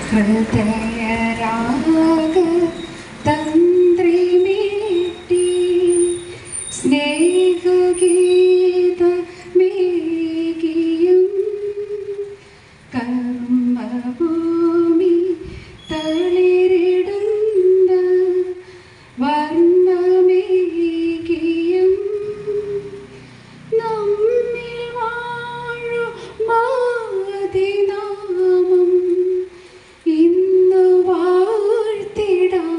ഹൃദയരാഗ തന്ത്രിമീട്ടി സ്നേഹഗീതമേകിയും കർമ്മഭൂമി തളിരിടുന്ന വർണ്ണമേകിയും നമ്മിൽ വാഴും മാതിനാമം ഇന്നു വാഴ്ത്തിടാം.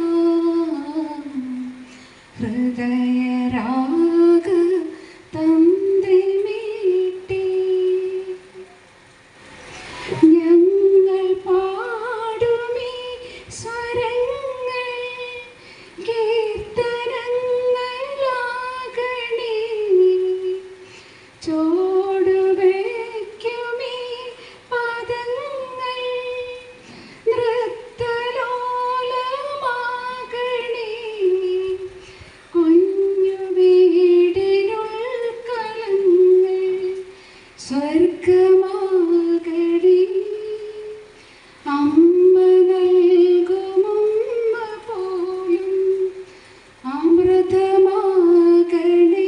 ഹൃദയരാഗ തന്ത്രിമീട്ടി ഞങ്ങൾ പാടുമീ സ്വരങ്ങൾ കീർത്തനങ്ങളാകണേ. ചോടുവയ്ക്കുമീ പദങ്ങൾ നൃത്തലോലമാകണേ. കുഞ്ഞു വീടിനുൾക്കലങ്ങൾ സ്വർഗമാകണേ. അമ്മ നൽകുമുമ്മ പോലും അമൃതമാകണേ.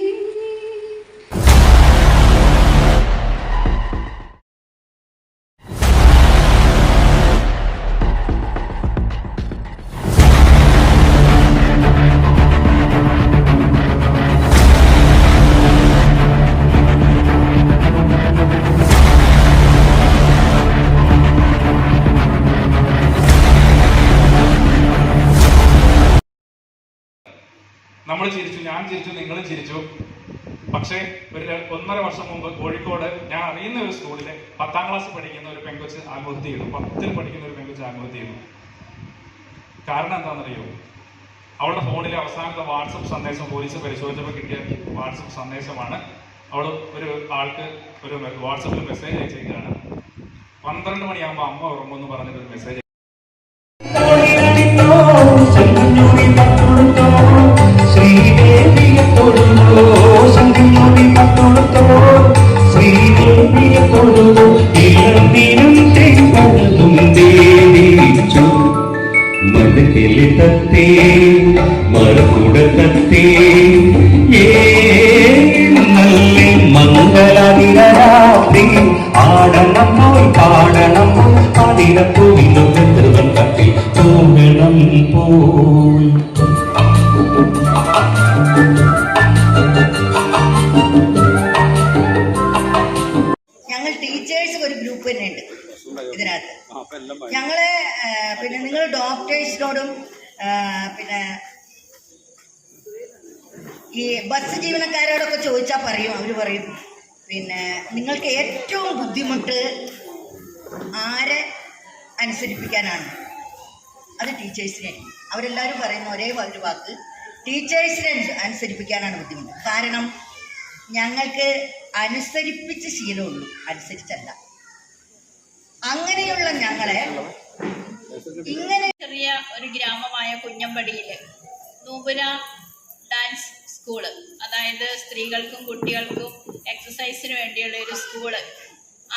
നമ്മൾ ചിരിച്ചു, ഞാൻ ചിരിച്ചു, നിങ്ങളും ചിരിച്ചു. പക്ഷേ ഒരു 1.5 വർഷം മുമ്പ് കോഴിക്കോട് ഞാൻ അറിയുന്ന ഒരു സ്കൂളിലെ 10ാം ക്ലാസ് പഠിക്കുന്ന ഒരു പെങ്കൊച്ച് ആത്മഹത്യ ചെയ്തു. 10ൽ പഠിക്കുന്ന ഒരു പെങ്കൊച്ച് ആത്മഹത്യ ചെയ്തു. കാരണം എന്താണെന്നറിയോ? അവളുടെ ഫോണിലെ അവസാനത്തെ വാട്സപ്പ് സന്ദേശം പോലീസ് പരിശോധിച്ചപ്പോൾ കിട്ടിയ വാട്സപ്പ് സന്ദേശമാണ്. അവൾ ഒരു ആൾക്ക് ഒരു വാട്സപ്പിൽ മെസ്സേജ് അയച്ചേക്കാണ്. 12 മണിയാകുമ്പോൾ അമ്മ ഉറങ്ങുമെന്ന് പറഞ്ഞിട്ടൊരു മെസ്സേജ്. മടക്കിലിത്തേ മറക്കുടത്തേ നല്ല മംഗളാതിരാത്രി ആടണം പോയി പാടണം അതിരപ്പൂവിനും കത്തിൽ പോകണം പോയി. ഞങ്ങൾ ടീച്ചേഴ്സ് ഒരു ഗ്രൂപ്പ് തന്നെ ഉണ്ട് ഇതിനകത്ത്. ഞങ്ങള് പിന്നെ നിങ്ങൾ ഡോക്ടേഴ്സിനോടും പിന്നെ ഈ ബസ് ജീവനക്കാരോടൊക്കെ ചോദിച്ചാൽ പറയും, അവർ പറയും പിന്നെ നിങ്ങൾക്ക് ഏറ്റവും ബുദ്ധിമുട്ട് ആരെ അനുസരിപ്പിക്കാനാണ്? അത് ടീച്ചേഴ്സിനെ. അവരെല്ലാവരും പറയുന്ന ഒരേ ഒരു വാക്ക്, ടീച്ചേഴ്സിനെ അനുസരിപ്പിക്കാനാണ് ബുദ്ധിമുട്ട്. കാരണം ഞങ്ങൾക്ക് അനുസരിപ്പിച്ച് ശീലമുള്ളൂ, അനുസരിച്ചല്ല. അങ്ങനെയുള്ള ഞങ്ങളെ ഇങ്ങനെ ചെറിയ ഒരു ഗ്രാമമായ കുഞ്ഞമ്പടിയില് നൂപുര ഡാൻസ് സ്കൂള്, അതായത് സ്ത്രീകൾക്കും കുട്ടികൾക്കും എക്സസൈസിന് വേണ്ടിയുള്ള ഒരു സ്കൂള്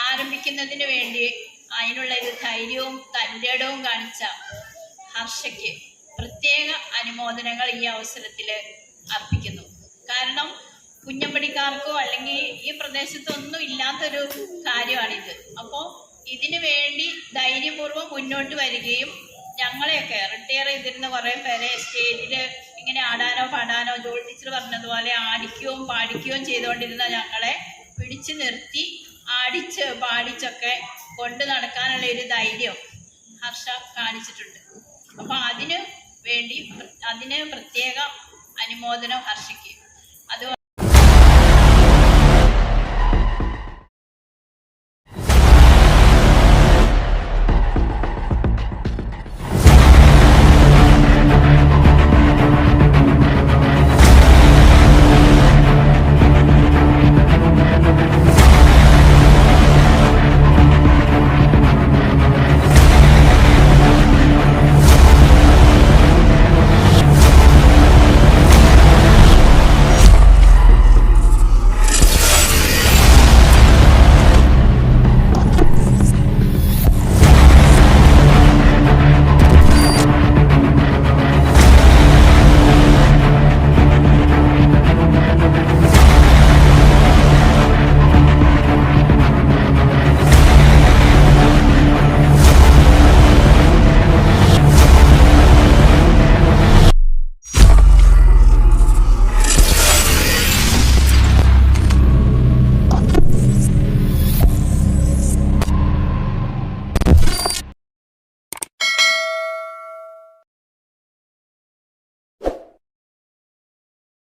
ആരംഭിക്കുന്നതിന് വേണ്ടി അതിനുള്ള ഒരു ധൈര്യവും തൻ്റെടവും കാണിച്ച ഹർഷയ്ക്ക് പ്രത്യേക അനുമോദനങ്ങൾ ഈ അവസരത്തിൽ അർപ്പിക്കുന്നു. കാരണം കുഞ്ഞമ്പടിക്കാർക്കോ അല്ലെങ്കിൽ ഈ പ്രദേശത്തൊന്നും ഇല്ലാത്തൊരു കാര്യമാണിത്. അപ്പോൾ ഇതിനു വേണ്ടി ധൈര്യപൂർവ്വം മുന്നോട്ട് വരികയും ഞങ്ങളെയൊക്കെ റിട്ടയർ ചെയ്തിരുന്ന കുറേ പേരെ സ്റ്റേജിൽ ഇങ്ങനെ ആടാനോ പാടാനോ ജോൾ ടീച്ചർ പറഞ്ഞതുപോലെ ആടിക്കുകയും പാടിക്കുകയും ചെയ്തുകൊണ്ടിരുന്ന ഞങ്ങളെ പിടിച്ചു നിർത്തി ആടിച്ച് പാടിച്ചൊക്കെ കൊണ്ട് നടക്കാനുള്ള ഒരു ധൈര്യം ഹർഷ കാണിച്ചിട്ടുണ്ട്. അപ്പോൾ അതിന് പ്രത്യേക അനുമോദനം ഹർഷയ്ക്ക്. അത്